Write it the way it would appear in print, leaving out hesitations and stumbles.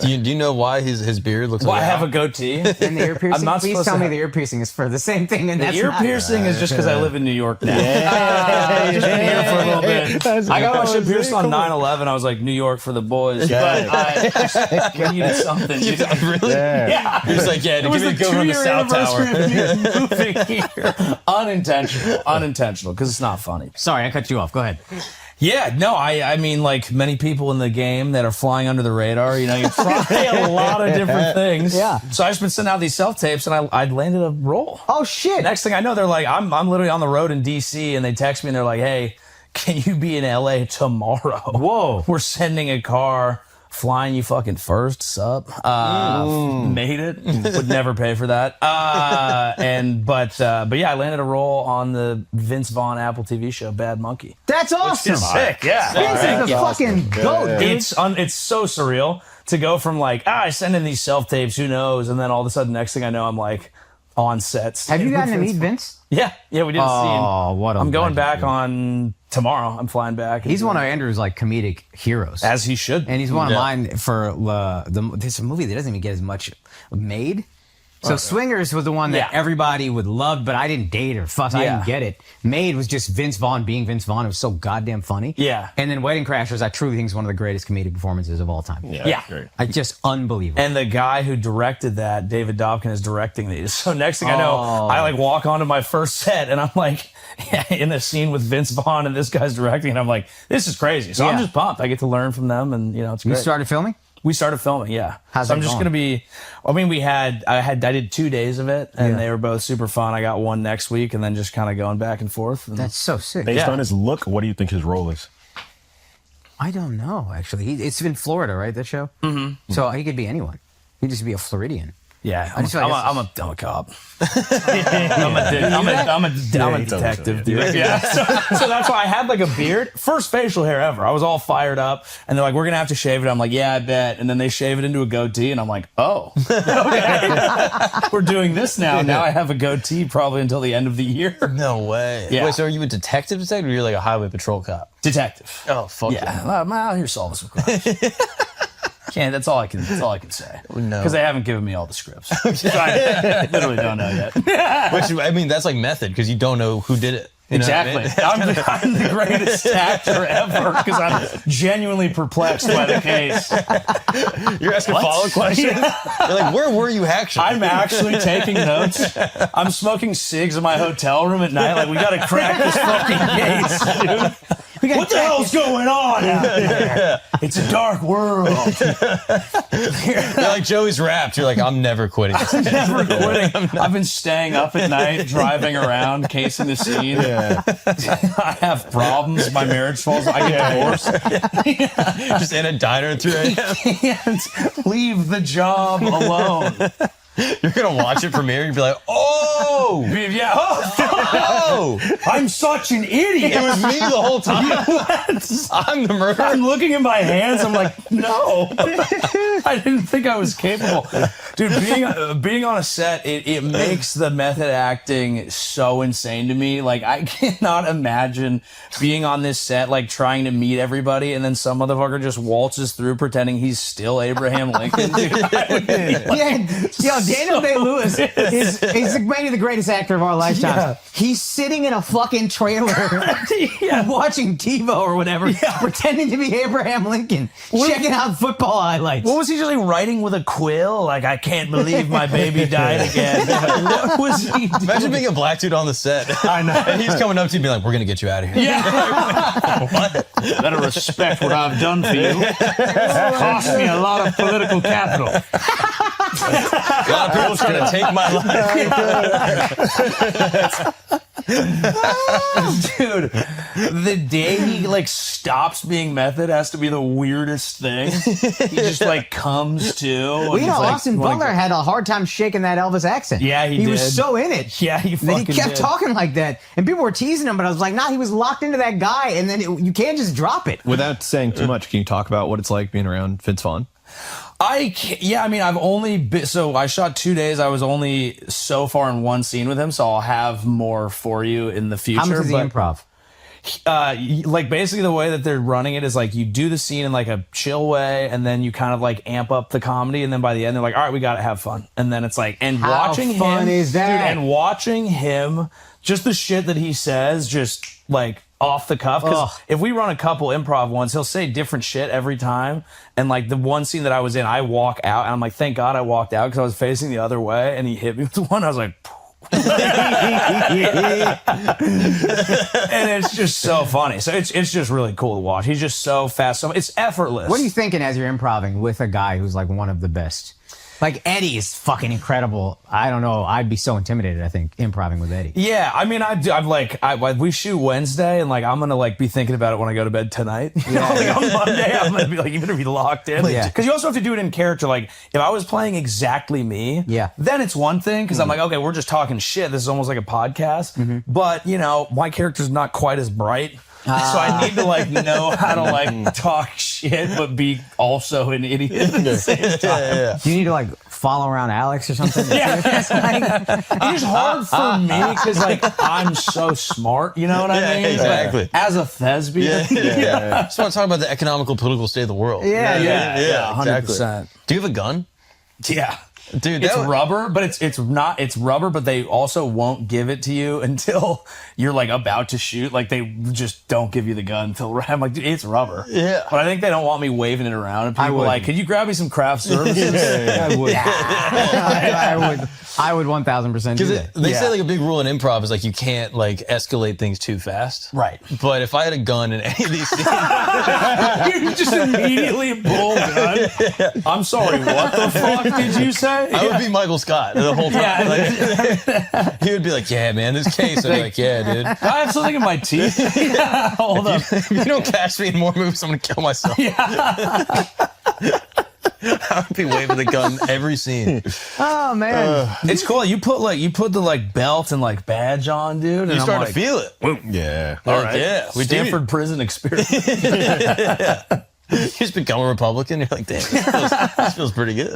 Do you know why his beard looks like I have a goatee. And the ear piercing? I'm not Please supposed tell to me the ear piercing is for the same thing. And The that's ear not piercing is just because I live in New York now. Just been here for a little bit. I got my shit pierced on 9/11. I was like, New York for the boys. But I just needed something. Really? Yeah. You're just like, yeah, It was give me the go from the 2-year South Tower. anniversary of me moving here. Unintentional, because it's not funny. Sorry, I cut you off. Go ahead. Yeah, no, I mean, like many people in the game that are flying under the radar, you know, you try a lot of different things. Yeah. So I've just been sending out these self-tapes, and I landed a role. Oh, shit. Next thing I know, they're like, I'm literally on the road in D.C., and they text me, and they're like, hey, can you be in L.A. tomorrow? Whoa. We're sending a car, flying you fucking first, sup? Made it. Would never pay for that. But yeah, I landed a role on the Vince Vaughn Apple TV show, Bad Monkey. That's awesome. It's sick, yeah. Vince is the fucking goat, dude. It's so surreal to go from like, I send in these self-tapes, who knows? And then all of a sudden, next thing I know, I'm like on sets. Have you gotten to meet Vince? Yeah, we did a scene. Oh, what a I'm going legend, back dude. on tomorrow. I'm flying back. He's one of Andrew's like comedic heroes. As he should. And he's one of mine for there's a movie that doesn't even get as much made. So Swingers was the one that everybody would love, but I didn't date or fuss. I didn't get it. Made was just Vince Vaughn being Vince Vaughn. It was so goddamn funny. Yeah. And then Wedding Crashers, I truly think is one of the greatest comedic performances of all time. Yeah. Great. I just unbelievable. And the guy who directed that, David Dobkin, is directing these. So next thing I know, I like walk onto my first set, and I'm like in a scene with Vince Vaughn, and this guy's directing, and I'm like, this is crazy. So I'm just pumped. I get to learn from them, and it's great. You started filming? We started filming, yeah. How's so that I'm just going? gonna be. I mean, I did 2 days of it, and they were both super fun. I got one next week, and then just kind of going back and forth. And That's so sick. Based on his look, what do you think his role is? I don't know, actually. It's in Florida, right, that show? Mm-hmm. So he could be anyone. He'd just be a Floridian. yeah, I just feel like I'm a cop. I'm a detective, dude. Yeah. So that's why I had like a beard. First facial hair ever. I was all fired up, and they're like, "We're gonna have to shave it." I'm like, "Yeah, I bet." And then they shave it into a goatee, and I'm like, "Oh, okay. We're doing this now." Now I have a goatee probably until the end of the year. No way. Yeah. Wait, so are you a detective or you're like a highway patrol cop? Detective. Oh, fuck Yeah, I'm out here solving some crimes. Can't. That's all I can say. No. Because they haven't given me all the scripts. So I literally don't know yet. Which, I mean, that's like method because you don't know who did it. You know what I Exactly. mean? I'm the greatest actor ever because I'm genuinely perplexed by the case. You're asking follow-up questions. You're like, where were you actually? I'm actually taking notes. I'm smoking cigs in my hotel room at night. Like, we got to crack this fucking case, dude. What the hell's going on out there? It's a dark world. You're like, Joey's wrapped. You're like, I'm never quitting. Never quitting. I've been staying up at night, driving around, casing the scene. Yeah. I have problems. My marriage falls. I get divorced. Just in a diner at 3 a.m. Can't leave the job alone. You're going to watch it premiere and be like, oh! Yeah. Oh! I'm such an idiot. It was me the whole time. I'm the murderer. I'm looking at my hands. I'm like, no. I didn't think I was capable. Dude, being on a set, it makes the method acting so insane to me. Like, I cannot imagine being on this set, like, trying to meet everybody, and then some motherfucker just waltzes through pretending he's still Abraham Lincoln. Dude, I would be like, Daniel Day-Lewis is maybe the greatest actor of our lifetimes. Yeah. He's sitting in a fucking trailer watching TiVo or whatever, pretending to be Abraham Lincoln, checking out football highlights. What was he usually writing with a quill? Like, I can't believe my baby died again. What was he doing? Imagine being a black dude on the set. I know. And he's coming up to you and being like, we're going to get you out of here. Yeah. What? Better respect what I've done for you. It's cost me a lot of political capital. A lot of people trying to take my life. Dude, the day he like stops being method has to be the weirdest thing. He just like comes to. Well, you know, Austin Butler had a hard time shaking that Elvis accent. Yeah, he was did. so in it. Yeah, he Then he fucking kept did. talking like that, and people were teasing him, but I was like, nah, he was locked into that guy, and then you can't just drop it. Without saying too much, can you talk about what it's like being around Vince Vaughn? I mean, I've only been, so I shot 2 days. I was only so far in one scene with him, so I'll have more for you in the future. How much is the but improv? Like basically the way that they're running it is like you do the scene in like a chill way, and then you kind of like amp up the comedy, and then by the end they're like, all right, we gotta have fun, and then it's like, and How watching fun him, is that? dude, and watching him, just the shit that he says, just like off the cuff. Because if we run a couple improv ones, he'll say different shit every time, and like the one scene that I was in, I walk out, and I'm like, thank God I walked out because I was facing the other way, and he hit me with one. I was like. And it's just so funny. So it's just really cool to watch. He's just so fast. So it's effortless. What are you thinking as you're improving with a guy who's like one of the best? Like Eddie is fucking incredible. I don't know. I'd be so intimidated, I think, improving with Eddie. Yeah, I mean, we shoot Wednesday, and like I'm gonna like be thinking about it when I go to bed tonight. Like on Monday, I'm gonna be like, you better be locked in. Yeah. Because you also have to do it in character. Like if I was playing exactly me, then it's one thing because I'm like, okay, we're just talking shit. This is almost like a podcast. But you know, my character's not quite as bright. So I need to like know how to like talk shit, but be also an idiot at the same time. Do you need to like follow around Alex or something? It's just hard for me because like I'm so smart, you know what I mean? Exactly. Like, as a thespian, I just want to talk about the economical, political state of the world. Yeah, 100%. Exactly. Do you have a gun? Yeah. Dude, it's rubber, but it's not. It's rubber, but they also won't give it to you until you're like about to shoot. Like they just don't give you the gun until I'm like, dude, it's rubber. Yeah, but I think they don't want me waving it around. And people are like, could you grab me some craft services? I would. I would 1,000% do that. They say like a big rule in improv is like you can't like escalate things too fast. Right. But if I had a gun in any of these scenes, you just immediately pull gun. I'm sorry. What the fuck did you say? I would be Michael Scott the whole time. Like, he would be like, "Yeah, man, this case." I'd be like, "Yeah, dude. I have something in my teeth." Hold up. If you don't catch me in more movies, I'm gonna kill myself. I would be waving the gun every scene. Oh man, it's cool. You put the like belt and like badge on, dude. And You start like, to feel it. Yeah. All right. Yeah. Stanford prison experience. You just become a Republican. You're like, damn, this feels pretty good.